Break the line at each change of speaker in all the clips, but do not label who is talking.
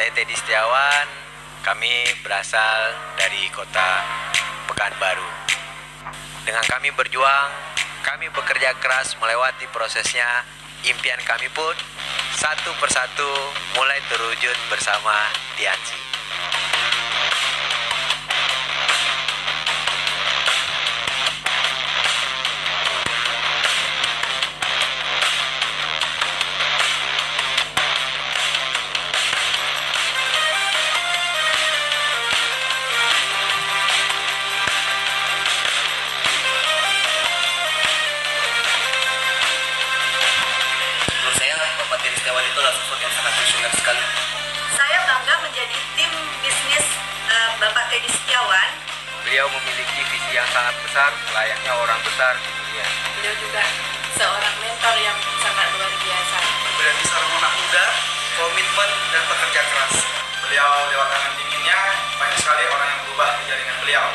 Saya Teddy Setiawan, kami berasal dari kota Pekanbaru. Dengan kami berjuang, kami bekerja keras melewati prosesnya. Impian kami pun satu persatu mulai terwujud bersama Tianzi.
Itu adalah sosok yang sangat visioner sekali.
Saya bangga menjadi tim bisnis Bapak Teddy Setiawan.
Beliau memiliki visi yang sangat besar, layaknya orang besar di dunia.
Beliau juga seorang mentor yang sangat luar biasa.
Beliau ini seorang anak muda, komitmen dan pekerja keras. Beliau lewat tangan dinginnya, banyak sekali orang yang berubah di jaringan beliau.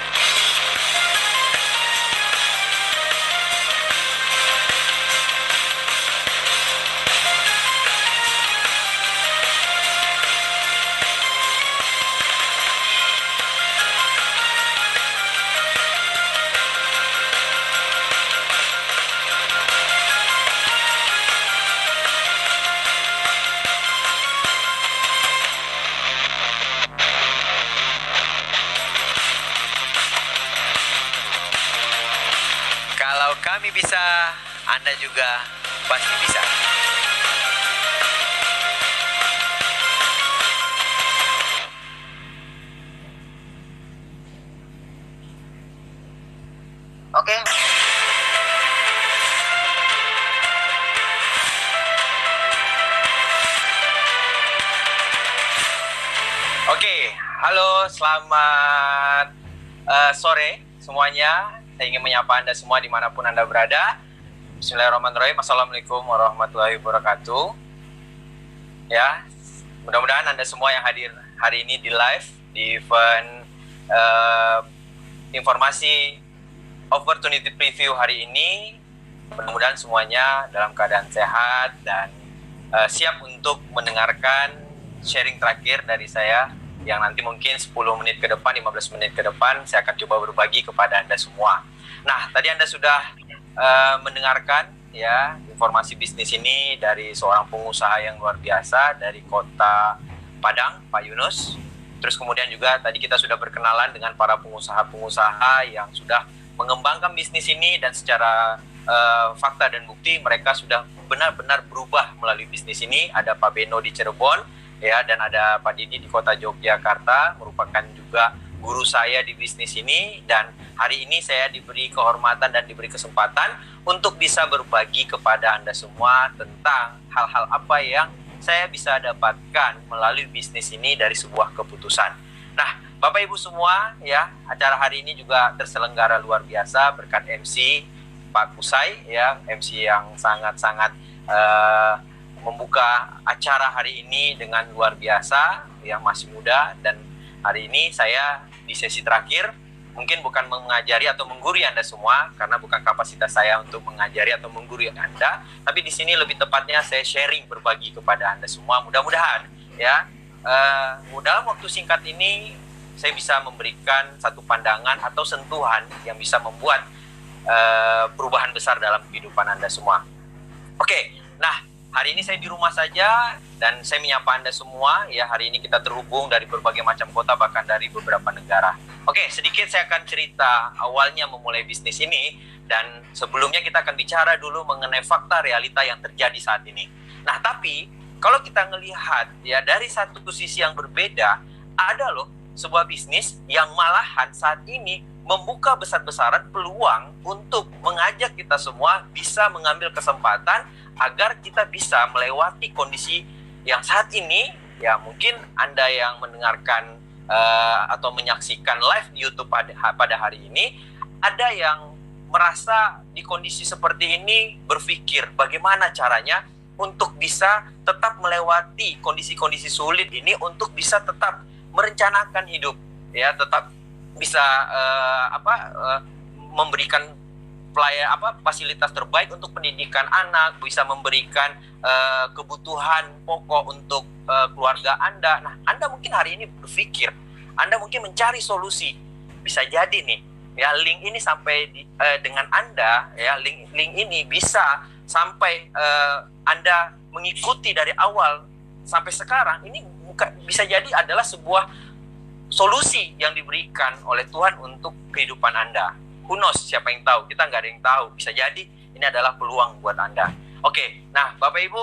Kalau kami bisa, Anda juga pasti bisa.
Oke.
Oke, halo, selamat sore semuanya. Saya ingin menyapa Anda semua dimanapun Anda berada. Bismillahirrahmanirrahim. Assalamualaikum warahmatullahi wabarakatuh. Ya, mudah-mudahan Anda semua yang hadir hari ini di live di event informasi opportunity preview hari ini, mudah-mudahan semuanya dalam keadaan sehat dan siap untuk mendengarkan sharing terakhir dari saya yang nanti mungkin 10 menit ke depan, 15 menit ke depan saya akan coba berbagi kepada Anda semua. Nah, tadi Anda sudah mendengarkan ya informasi bisnis ini dari seorang pengusaha yang luar biasa dari kota Padang, Pak Yunus. Terus kemudian juga tadi kita sudah berkenalan dengan para pengusaha-pengusaha yang sudah mengembangkan bisnis ini dan secara fakta dan bukti mereka sudah benar-benar berubah melalui bisnis ini. Ada Pak Beno di Cirebon, ya, dan ada Pak Didi di kota Yogyakarta, merupakan juga guru saya di bisnis ini. Dan hari ini saya diberi kehormatan dan diberi kesempatan untuk bisa berbagi kepada Anda semua tentang hal-hal apa yang saya bisa dapatkan melalui bisnis ini dari sebuah keputusan. Nah, Bapak Ibu semua, ya, acara hari ini juga terselenggara luar biasa berkat MC Pak Kusai, ya, MC yang sangat-sangat membuka acara hari ini dengan luar biasa, yang masih muda. Dan hari ini saya di sesi terakhir mungkin bukan mengajari atau menggurui Anda semua, karena bukan kapasitas saya untuk mengajari atau menggurui Anda, tapi di sini lebih tepatnya saya sharing, berbagi kepada Anda semua. Mudah-mudahan ya dalam waktu singkat ini saya bisa memberikan satu pandangan atau sentuhan yang bisa membuat perubahan besar dalam kehidupan Anda semua. Oke, nah, hari ini saya di rumah saja dan saya menyapa Anda semua. Ya, hari ini kita terhubung dari berbagai macam kota, bahkan dari beberapa negara. Oke, sedikit saya akan cerita awalnya memulai bisnis ini. Dan sebelumnya kita akan bicara dulu mengenai fakta realita yang terjadi saat ini. Nah, tapi kalau kita melihat ya dari satu sisi yang berbeda, ada loh sebuah bisnis yang malahan saat ini membuka besar-besaran peluang untuk mengajak kita semua bisa mengambil kesempatan agar kita bisa melewati kondisi yang saat ini, ya mungkin Anda yang mendengarkan atau menyaksikan live di YouTube pada hari ini, ada yang merasa di kondisi seperti ini berpikir bagaimana caranya untuk bisa tetap melewati kondisi-kondisi sulit ini, untuk bisa tetap merencanakan hidup, ya tetap bisa memberikan fasilitas terbaik untuk pendidikan anak, bisa memberikan kebutuhan pokok untuk keluarga Anda. Nah, Anda mungkin hari ini berpikir, Anda mungkin mencari solusi. Bisa jadi nih, ya link ini sampai dengan Anda, ya link ini bisa sampai Anda mengikuti dari awal sampai sekarang. Ini bisa jadi adalah sebuah solusi yang diberikan oleh Tuhan untuk kehidupan Anda. Who knows, siapa yang tahu? Kita nggak ada yang tahu. Bisa jadi ini adalah peluang buat Anda. Oke, nah Bapak Ibu,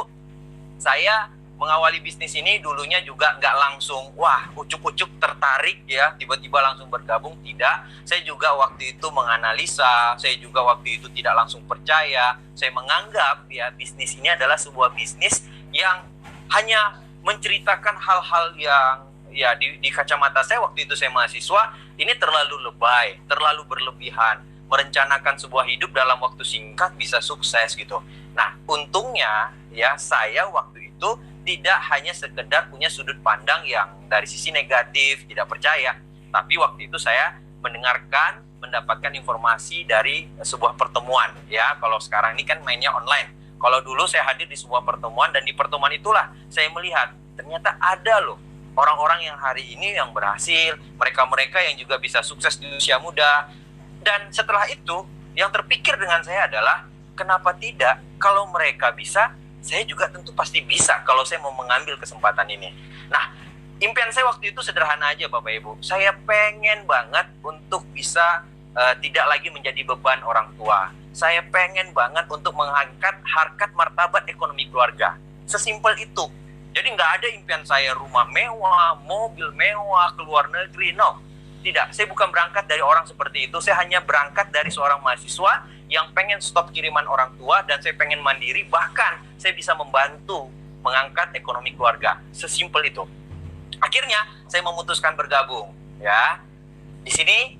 saya mengawali bisnis ini dulunya juga nggak langsung, wah ucuk-ucuk tertarik ya, tiba-tiba langsung bergabung. Tidak, saya juga waktu itu menganalisa, saya juga waktu itu tidak langsung percaya. Saya menganggap ya bisnis ini adalah sebuah bisnis yang hanya menceritakan hal-hal yang ya di kacamata saya waktu itu saya mahasiswa, ini terlalu lebay, terlalu berlebihan. Merencanakan sebuah hidup dalam waktu singkat bisa sukses gitu. Nah, untungnya ya saya waktu itu tidak hanya sekedar punya sudut pandang yang dari sisi negatif, tidak percaya. Tapi waktu itu saya mendapatkan informasi dari sebuah pertemuan. Ya, kalau sekarang ini kan mainnya online. Kalau dulu saya hadir di sebuah pertemuan, dan di pertemuan itulah saya melihat ternyata ada loh orang-orang yang hari ini yang berhasil, mereka-mereka yang juga bisa sukses di usia muda. Dan setelah itu, yang terpikir dengan saya adalah, kenapa tidak? Kalau mereka bisa, saya juga tentu pasti bisa kalau saya mau mengambil kesempatan ini. Nah, impian saya waktu itu sederhana aja Bapak Ibu. Saya pengen banget untuk bisa tidak lagi menjadi beban orang tua. Saya pengen banget untuk mengangkat harkat martabat ekonomi keluarga. Sesimpel itu. Jadi nggak ada impian saya rumah mewah, mobil mewah, keluar negeri, no. Tidak, saya bukan berangkat dari orang seperti itu. Saya hanya berangkat dari seorang mahasiswa yang pengen stop kiriman orang tua, dan saya pengen mandiri, bahkan saya bisa membantu mengangkat ekonomi keluarga. Sesimpel itu. Akhirnya saya memutuskan bergabung. Ya, di sini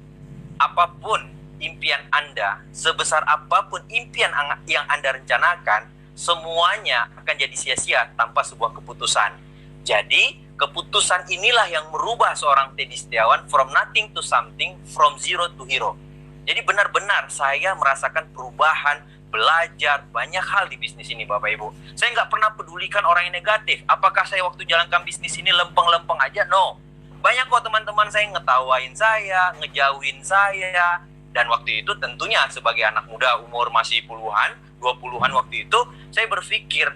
apapun impian Anda, sebesar apapun impian yang Anda rencanakan, semuanya akan jadi sia-sia tanpa sebuah keputusan. Jadi keputusan inilah yang merubah seorang Teddy Setiawan from nothing to something, from zero to hero. Jadi benar-benar saya merasakan perubahan, belajar banyak hal di bisnis ini Bapak Ibu. Saya nggak pernah pedulikan orang yang negatif. Apakah saya waktu jalankan bisnis ini lempeng-lempeng aja? No. Banyak kok teman-teman saya ngetawain saya, ngejauhin saya. Dan waktu itu tentunya sebagai anak muda umur masih puluhan, 20-an waktu itu, saya berpikir,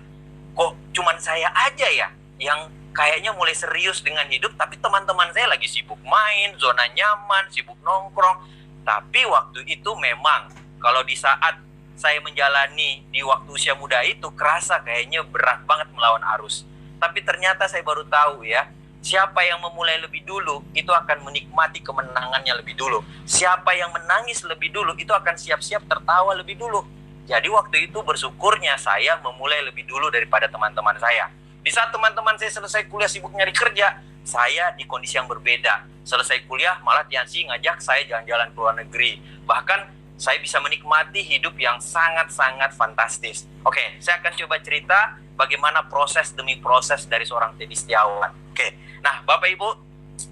kok cuman saya aja ya yang kayaknya mulai serius dengan hidup, tapi teman-teman saya lagi sibuk main, zona nyaman, sibuk nongkrong. Tapi waktu itu memang, kalau di saat saya menjalani di waktu usia muda itu, kerasa kayaknya berat banget melawan arus. Tapi ternyata saya baru tahu ya, siapa yang memulai lebih dulu, itu akan menikmati kemenangannya lebih dulu. Siapa yang menangis lebih dulu, itu akan siap-siap tertawa lebih dulu. Jadi waktu itu bersyukurnya saya memulai lebih dulu daripada teman-teman saya. Di saat teman-teman saya selesai kuliah sibuk nyari kerja, saya di kondisi yang berbeda. Selesai kuliah malah Tiansi ngajak saya jalan-jalan ke luar negeri. Bahkan saya bisa menikmati hidup yang sangat-sangat fantastis. Oke, saya akan coba cerita bagaimana proses demi proses dari seorang Teddy Setiawan. Oke, nah Bapak Ibu,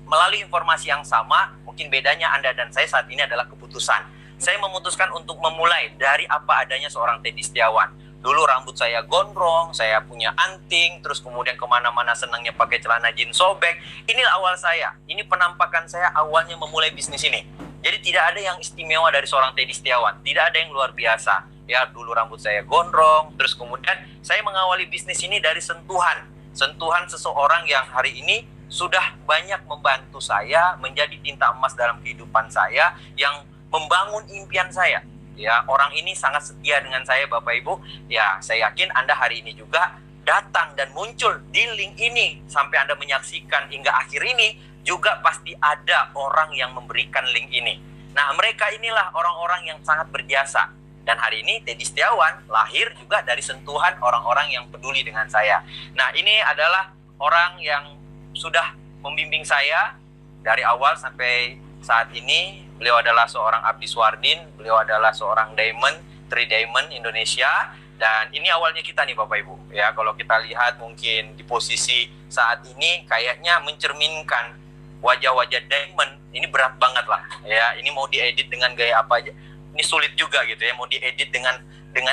melalui informasi yang sama, mungkin bedanya Anda dan saya saat ini adalah keputusan. Saya memutuskan untuk memulai dari apa adanya seorang Teddy Setiawan. Dulu rambut saya gondrong, saya punya anting, terus kemudian kemana-mana senangnya pakai celana jeans sobek. Inilah awal saya, ini penampakan saya awalnya memulai bisnis ini. Jadi tidak ada yang istimewa dari seorang Teddy Setiawan, tidak ada yang luar biasa. Ya, dulu rambut saya gondrong, terus kemudian saya mengawali bisnis ini dari sentuhan seseorang yang hari ini sudah banyak membantu saya menjadi tinta emas dalam kehidupan saya, yang membangun impian saya. Ya, orang ini sangat setia dengan saya Bapak Ibu. Ya, saya yakin Anda hari ini juga datang dan muncul di link ini. Sampai Anda menyaksikan hingga akhir ini, juga pasti ada orang yang memberikan link ini. Nah, mereka inilah orang-orang yang sangat berjasa. Dan hari ini Teddy Setiawan lahir juga dari sentuhan orang-orang yang peduli dengan saya. Nah, ini adalah orang yang sudah membimbing saya dari awal sampai saat ini. Beliau adalah seorang Abdi Swardin, beliau adalah seorang Diamond, 3 Diamond Indonesia. Dan ini awalnya kita nih Bapak Ibu. Ya, kalau kita lihat mungkin di posisi saat ini kayaknya mencerminkan wajah-wajah Diamond. Ini berat banget lah. Ya, ini mau diedit dengan gaya apa aja. ini sulit juga gitu ya, mau diedit dengan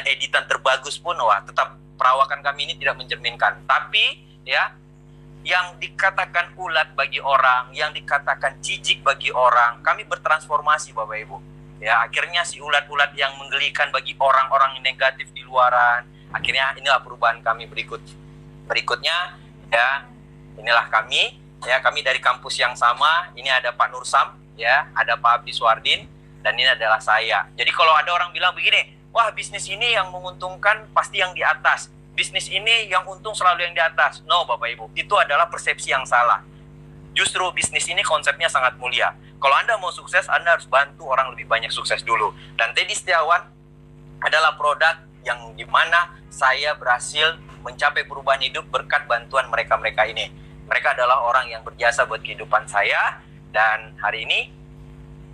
editan terbagus pun, wah tetap perawakan kami ini tidak mencerminkan. Tapi ya, yang dikatakan ulat bagi orang, yang dikatakan jijik bagi orang, kami bertransformasi Bapak Ibu. Ya, akhirnya si ulat-ulat yang menggelikan bagi orang-orang negatif di luaran, akhirnya inilah perubahan kami berikutnya. Ya, inilah kami. Ya, kami dari kampus yang sama. Ini ada Pak Nursam, ya, ada Pak Abdi Suardin, dan ini adalah saya. Jadi kalau ada orang bilang begini, wah bisnis ini yang menguntungkan pasti yang di atas, bisnis ini yang untung selalu yang di atas. No Bapak Ibu, itu adalah persepsi yang salah. Justru bisnis ini konsepnya sangat mulia. Kalau Anda mau sukses, Anda harus bantu orang lebih banyak sukses dulu. Dan Teddy Setiawan adalah produk yang dimana saya berhasil mencapai perubahan hidup berkat bantuan mereka-mereka ini. Mereka adalah orang yang berjasa buat kehidupan saya. Dan hari ini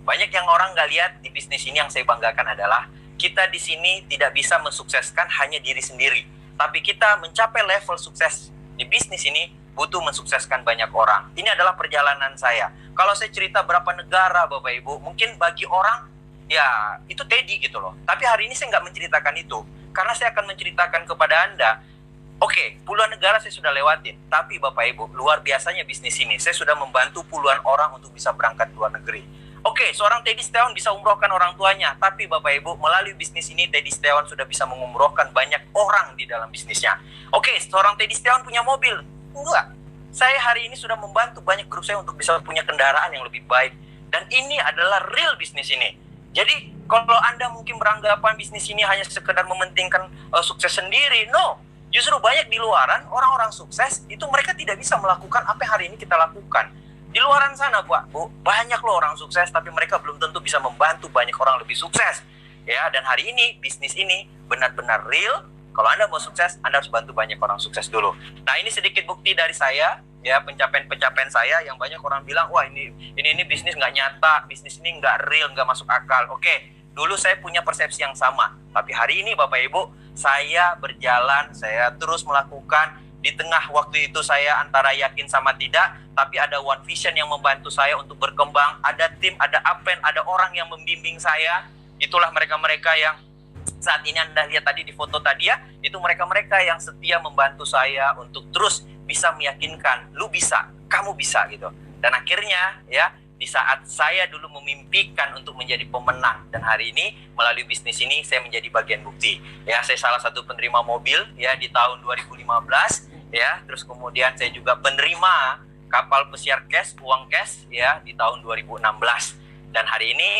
banyak yang orang nggak lihat di bisnis ini. Yang saya banggakan adalah kita di sini tidak bisa mensukseskan hanya diri sendiri, tapi kita mencapai level sukses di bisnis ini butuh mensukseskan banyak orang. Ini adalah perjalanan saya. Kalau saya cerita berapa negara Bapak Ibu, mungkin bagi orang ya itu Teddy gitu loh. Tapi hari ini saya nggak menceritakan itu, karena saya akan menceritakan kepada Anda, oke, puluhan negara saya sudah lewatin, tapi Bapak Ibu, luar biasanya bisnis ini. Saya sudah membantu puluhan orang untuk bisa berangkat ke luar negeri. Oke, seorang Teddy Setiawan bisa umrohkan orang tuanya, tapi Bapak Ibu, melalui bisnis ini Teddy Setiawan sudah bisa mengumrohkan banyak orang di dalam bisnisnya. Oke, seorang Teddy Setiawan punya mobil? Enggak. Saya hari ini sudah membantu banyak grup saya untuk bisa punya kendaraan yang lebih baik. Dan ini adalah real bisnis ini. Jadi, kalau Anda mungkin beranggapan bisnis ini hanya sekedar mementingkan sukses sendiri, no. Justru banyak di luaran, orang-orang sukses, itu mereka tidak bisa melakukan apa yang hari ini kita lakukan. Di luaran sana, Pak, Bu, banyak loh orang sukses, tapi mereka belum tentu bisa membantu banyak orang lebih sukses. Ya, dan hari ini, bisnis ini benar-benar real. Kalau Anda mau sukses, Anda harus bantu banyak orang sukses dulu. Nah, ini sedikit bukti dari saya, ya, pencapaian-pencapaian saya yang banyak orang bilang, wah ini bisnis nggak nyata, bisnis ini nggak real, nggak masuk akal. Oke, dulu saya punya persepsi yang sama. Tapi hari ini, Bapak Ibu, saya berjalan, saya terus melakukan. Di tengah waktu itu saya antara yakin sama tidak, tapi ada One Vision yang membantu saya untuk berkembang. Ada tim, ada Apen, ada orang yang membimbing saya. Itulah mereka-mereka yang saat ini Anda lihat tadi di foto tadi ya, itu mereka-mereka yang setia membantu saya untuk terus bisa meyakinkan, lu bisa, kamu bisa gitu. Dan akhirnya ya, di saat saya dulu memimpikan untuk menjadi pemenang, dan hari ini melalui bisnis ini saya menjadi bagian bukti. Ya, saya salah satu penerima mobil ya di tahun 2015 ya, terus kemudian saya juga penerima kapal pesiar cash, uang cash ya di tahun 2016. Dan hari ini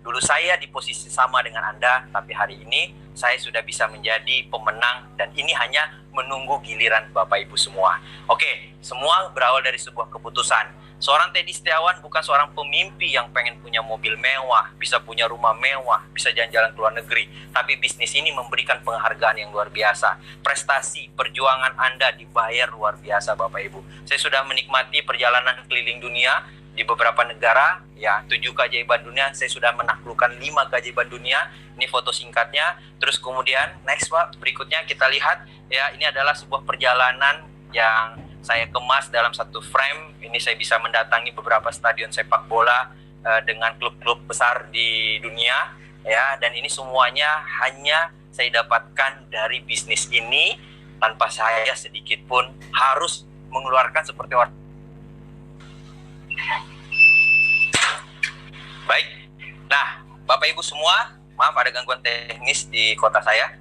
dulu saya di posisi sama dengan Anda, tapi hari ini saya sudah bisa menjadi pemenang dan ini hanya menunggu giliran Bapak Ibu semua. Oke, semua berawal dari sebuah keputusan. Seorang Teddy Setiawan bukan seorang pemimpi yang pengen punya mobil mewah, bisa punya rumah mewah, bisa jalan-jalan ke luar negeri. Tapi bisnis ini memberikan penghargaan yang luar biasa. Prestasi, perjuangan Anda dibayar luar biasa Bapak Ibu. Saya sudah menikmati perjalanan keliling dunia di beberapa negara, ya 7 keajaiban dunia, saya sudah menaklukkan 5 keajaiban dunia. Ini foto singkatnya. Terus kemudian next Pak, berikutnya kita lihat ya, ini adalah sebuah perjalanan yang saya kemas dalam satu frame. Ini saya bisa mendatangi beberapa stadion sepak bola dengan klub-klub besar di dunia ya, dan ini semuanya hanya saya dapatkan dari bisnis ini tanpa saya sedikit pun harus mengeluarkan seperti orang. Baik, nah Bapak Ibu semua, maaf ada gangguan teknis di kota saya.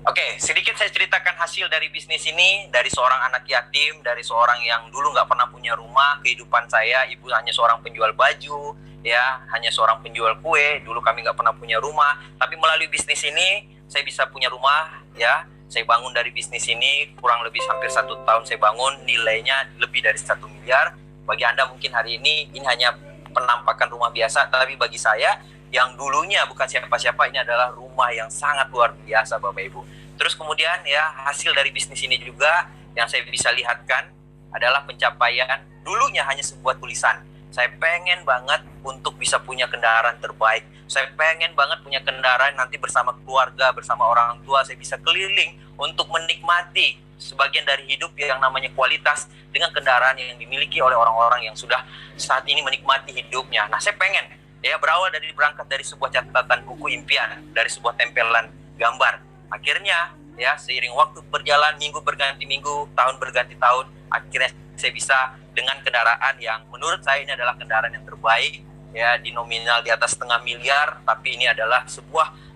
Oke, sedikit saya ceritakan hasil dari bisnis ini, dari seorang anak yatim, dari seorang yang dulu nggak pernah punya rumah, kehidupan saya, ibu hanya seorang penjual baju, ya, hanya seorang penjual kue, dulu kami nggak pernah punya rumah, tapi melalui bisnis ini, saya bisa punya rumah, ya, saya bangun dari bisnis ini, kurang lebih hampir 1 tahun saya bangun, nilainya lebih dari 1 miliar, bagi Anda mungkin hari ini hanya penampakan rumah biasa, tapi bagi saya, yang dulunya bukan siapa-siapa, ini adalah rumah yang sangat luar biasa Bapak Ibu. Terus kemudian ya, hasil dari bisnis ini juga yang saya bisa lihatkan adalah pencapaian dulunya hanya sebuah tulisan. Saya pengen banget untuk bisa punya kendaraan terbaik. Saya pengen banget punya kendaraan nanti bersama keluarga, bersama orang tua, saya bisa keliling untuk menikmati sebagian dari hidup yang namanya kualitas dengan kendaraan yang dimiliki oleh orang-orang yang sudah saat ini menikmati hidupnya. Nah, saya pengen Ya, berawal dari berangkat dari sebuah catatan buku impian, dari sebuah tempelan gambar. Akhirnya, ya, seiring waktu berjalan, minggu berganti minggu, tahun berganti tahun, akhirnya saya bisa dengan kendaraan yang menurut saya ini adalah kendaraan yang terbaik, ya, di nominal di atas 500.000, tapi ini adalah sebuah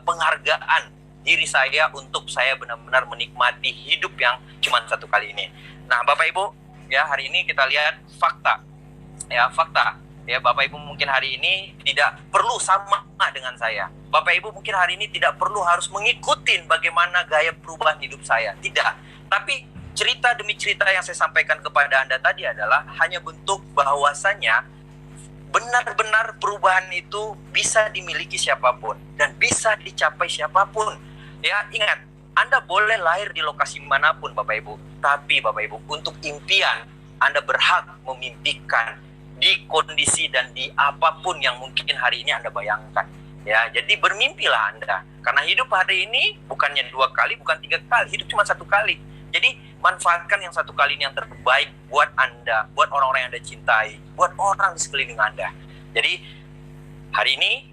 penghargaan diri saya untuk saya benar-benar menikmati hidup yang cuma satu kali ini. Nah, Bapak Ibu, ya, hari ini kita lihat fakta. Ya, fakta. Ya, Bapak Ibu mungkin hari ini tidak perlu sama dengan saya. Bapak Ibu mungkin hari ini tidak perlu harus mengikuti bagaimana gaya perubahan hidup saya. Tidak. Tapi cerita demi cerita yang saya sampaikan kepada Anda tadi adalah hanya bentuk bahwasanya benar-benar perubahan itu bisa dimiliki siapapun dan bisa dicapai siapapun. Ya, ingat, Anda boleh lahir di lokasi manapun, Bapak Ibu. Tapi Bapak Ibu, untuk impian, Anda berhak memimpikan di kondisi dan di apapun yang mungkin hari ini Anda bayangkan. Ya, jadi bermimpilah Anda. Karena hidup hari ini bukannya 2 kali, bukan 3 kali, hidup cuma 1 kali. Jadi manfaatkan yang 1 kali ini yang terbaik buat Anda, buat orang-orang yang Anda cintai, buat orang di sekeliling Anda. Jadi hari ini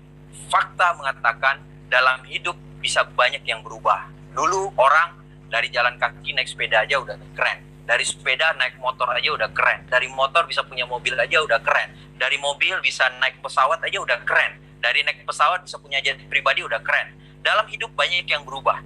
fakta mengatakan dalam hidup bisa banyak yang berubah. Dulu orang dari jalan kaki naik sepeda aja udah keren. Dari sepeda naik motor aja udah keren. Dari motor bisa punya mobil aja udah keren. Dari mobil bisa naik pesawat aja udah keren. Dari naik pesawat bisa punya jet pribadi udah keren. Dalam hidup banyak yang berubah.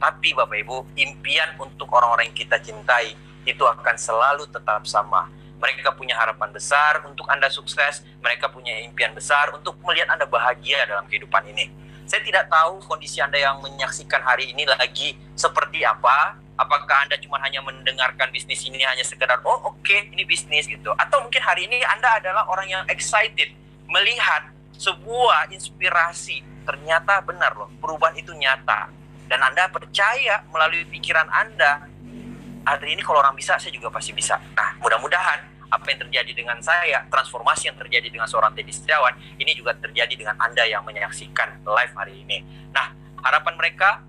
Tapi Bapak Ibu, impian untuk orang-orang yang kita cintai itu akan selalu tetap sama. Mereka punya harapan besar untuk Anda sukses. Mereka punya impian besar untuk melihat Anda bahagia dalam kehidupan ini. Saya tidak tahu kondisi Anda yang menyaksikan hari ini lagi seperti apa. Apakah Anda cuma hanya mendengarkan bisnis ini hanya sekedar, oh oke, ini bisnis gitu. Atau mungkin hari ini Anda adalah orang yang excited melihat sebuah inspirasi. Ternyata benar loh, perubahan itu nyata. Dan Anda percaya melalui pikiran Anda, hari ini kalau orang bisa, saya juga pasti bisa. Nah, mudah-mudahan apa yang terjadi dengan saya, transformasi yang terjadi dengan seorang Teddy Setiawan, ini juga terjadi dengan Anda yang menyaksikan live hari ini. Nah, harapan mereka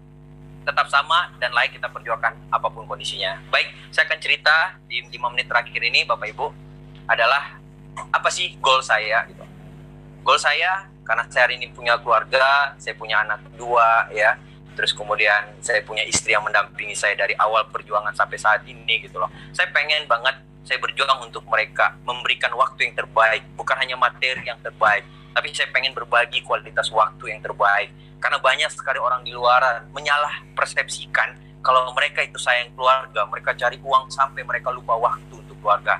tetap sama dan layak kita perjuangkan apapun kondisinya. Baik, saya akan cerita di 5 menit terakhir ini, Bapak Ibu, adalah apa sih goal saya gitu. Goal saya, karena saya hari ini punya keluarga, saya punya anak 2 ya. Terus kemudian saya punya istri yang mendampingi saya dari awal perjuangan sampai saat ini gitu loh. Saya pengen banget saya berjuang untuk mereka, memberikan waktu yang terbaik, bukan hanya materi yang terbaik, tapi saya pengen berbagi kualitas waktu yang terbaik. Karena banyak sekali orang di luar menyalah persepsikan kalau mereka itu sayang keluarga, mereka cari uang sampai mereka lupa waktu untuk keluarga.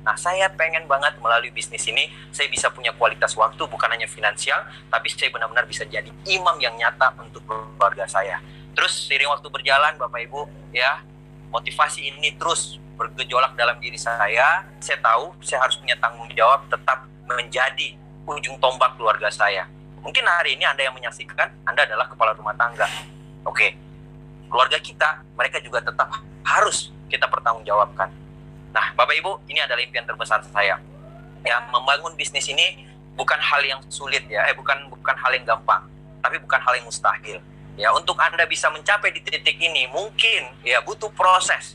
Nah, saya pengen banget melalui bisnis ini, saya bisa punya kualitas waktu, bukan hanya finansial, tapi saya benar-benar bisa jadi imam yang nyata untuk keluarga saya. Terus, seiring waktu berjalan, Bapak Ibu, ya, motivasi ini terus bergejolak dalam diri saya. Saya tahu, saya harus punya tanggung jawab tetap menjadi ujung tombak keluarga saya. Mungkin hari ini Anda yang menyaksikan, Anda adalah kepala rumah tangga. Oke, keluarga kita, mereka juga tetap harus kita pertanggungjawabkan. Nah, Bapak Ibu, ini adalah impian terbesar saya. Ya, membangun bisnis ini bukan hal yang sulit ya, bukan hal yang gampang, tapi bukan hal yang mustahil. Ya, untuk Anda bisa mencapai di titik ini mungkin ya butuh proses.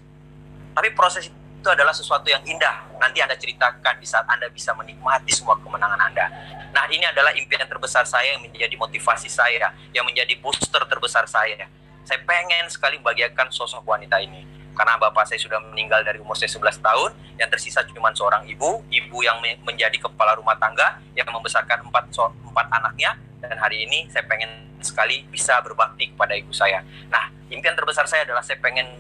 Tapi proses itu adalah sesuatu yang indah. Nanti Anda ceritakan di saat Anda bisa menikmati semua kemenangan Anda. Nah, ini adalah impian terbesar saya yang menjadi motivasi saya, yang menjadi booster terbesar saya. Saya pengen sekali membahagiakan sosok wanita ini. Karena bapak saya sudah meninggal dari umur saya 11 tahun, yang tersisa cuma seorang ibu yang menjadi kepala rumah tangga, yang membesarkan 4 anaknya, dan hari ini saya pengen sekali bisa berbakti kepada ibu saya. Nah, impian terbesar saya adalah saya pengen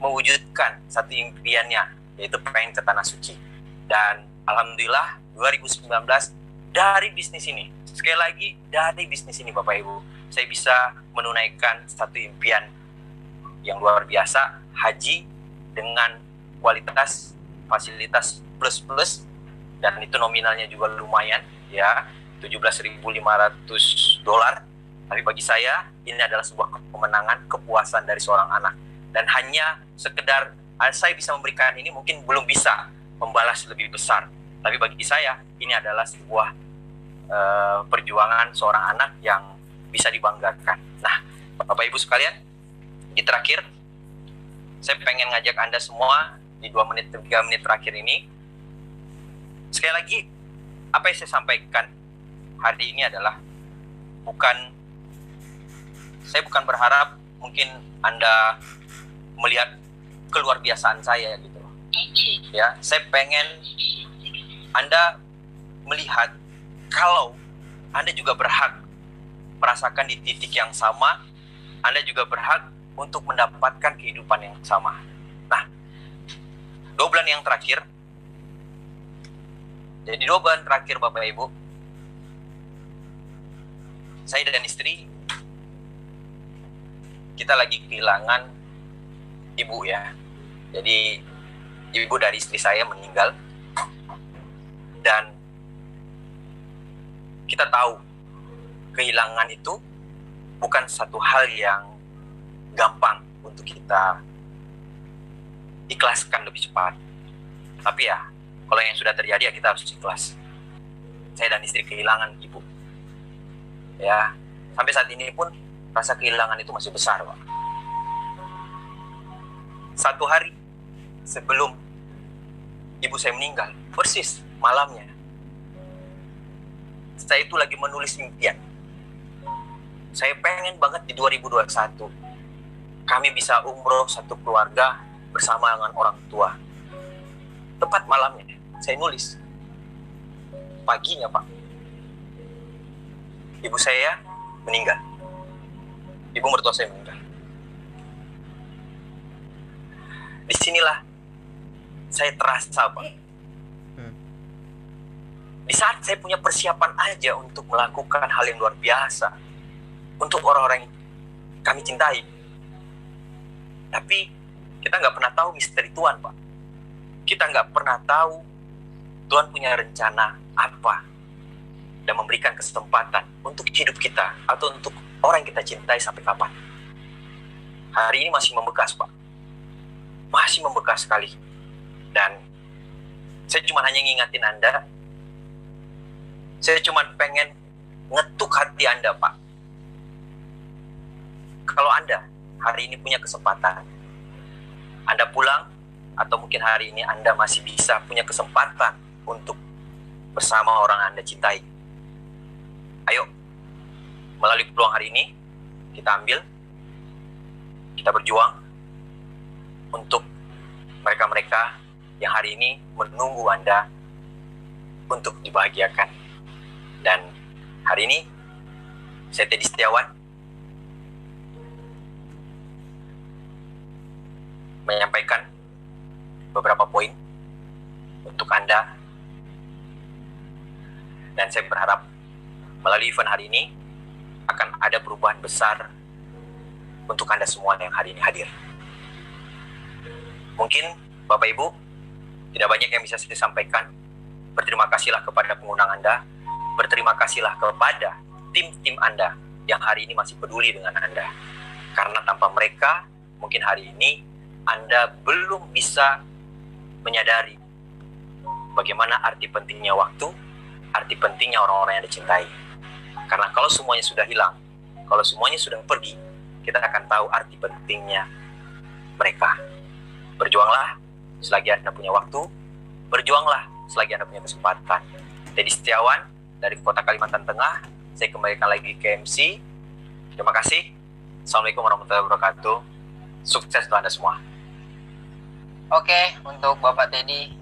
mewujudkan satu impiannya, yaitu pengen ke Tanah Suci. Dan Alhamdulillah 2019 dari bisnis ini, sekali lagi dari bisnis ini Bapak Ibu, saya bisa menunaikan satu impian yang luar biasa, haji dengan kualitas fasilitas plus dan itu nominalnya juga lumayan ya, $17.500. Tapi bagi saya ini adalah sebuah kemenangan, kepuasan dari seorang anak, dan hanya sekedar saya bisa memberikan ini mungkin belum bisa membalas lebih besar, tapi bagi saya ini adalah sebuah perjuangan seorang anak yang bisa dibanggakan. Nah, Bapak Ibu sekalian, di terakhir saya pengen ngajak Anda semua di 2 menit, 3 menit terakhir ini. Sekali lagi, apa yang saya sampaikan hari ini adalah saya bukan berharap mungkin Anda melihat keluar biasaan saya gitu. Ya, saya pengen Anda melihat kalau Anda juga berhak merasakan di titik yang sama, Anda juga berhak untuk mendapatkan kehidupan yang sama. Nah, 2 bulan yang terakhir, jadi 2 bulan terakhir Bapak Ibu, saya dan istri, kita lagi kehilangan ibu ya. Jadi ibu dari istri saya meninggal, dan kita tahu kehilangan itu bukan satu hal yang gampang untuk kita ikhlaskan lebih cepat. Tapi ya, kalau yang sudah terjadi ya kita harus ikhlas. Saya dan istri kehilangan ibu. Ya, sampai saat ini pun rasa kehilangan itu masih besar, Pak. 1 hari sebelum ibu saya meninggal, persis malamnya, saya itu lagi menulis impian. Saya pengen banget di 2021 kami bisa umroh satu keluarga bersama dengan orang tua. Tepat malamnya saya nulis. Paginya, Pak, ibu saya meninggal. Ibu mertua saya meninggal. Disinilah saya terasa, Pak. Di saat saya punya persiapan aja untuk melakukan hal yang luar biasa untuk orang-orang yang kami cintai, tapi kita nggak pernah tahu misteri Tuhan, Pak. Kita nggak pernah tahu Tuhan punya rencana apa dan memberikan kesempatan untuk hidup kita atau untuk orang yang kita cintai sampai kapan. Hari ini masih membekas, Pak. Masih membekas sekali. Dan saya cuma hanya ngingatin Anda, saya cuma pengen ngetuk hati Anda, Pak. Kalau Anda hari ini punya kesempatan, Anda pulang, atau mungkin hari ini Anda masih bisa punya kesempatan untuk bersama orang Anda cintai. Ayo, melalui peluang hari ini, kita ambil, kita berjuang untuk mereka-mereka yang hari ini menunggu Anda untuk dibahagiakan. Dan hari ini, saya Teddy Setiawan menyampaikan beberapa poin untuk Anda, dan saya berharap melalui event hari ini akan ada perubahan besar untuk Anda semua yang hari ini hadir. Mungkin Bapak Ibu tidak banyak yang bisa saya sampaikan. Berterima kasihlah kepada pengundang Anda, berterima kasihlah kepada tim-tim Anda yang hari ini masih peduli dengan Anda. Karena tanpa mereka, mungkin hari ini Anda belum bisa menyadari bagaimana arti pentingnya waktu, arti pentingnya orang-orang yang Anda cintai. Karena kalau semuanya sudah hilang, kalau semuanya sudah pergi, kita akan tahu arti pentingnya mereka. Berjuanglah selagi Anda punya waktu, berjuanglah selagi Anda punya kesempatan. Teddy Setiawan dari Kota Kalimantan Tengah, saya kembalikan lagi ke MC. Terima kasih. Assalamualaikum warahmatullahi wabarakatuh. Sukses untuk Anda semua.
Oke, untuk Bapak Teddy,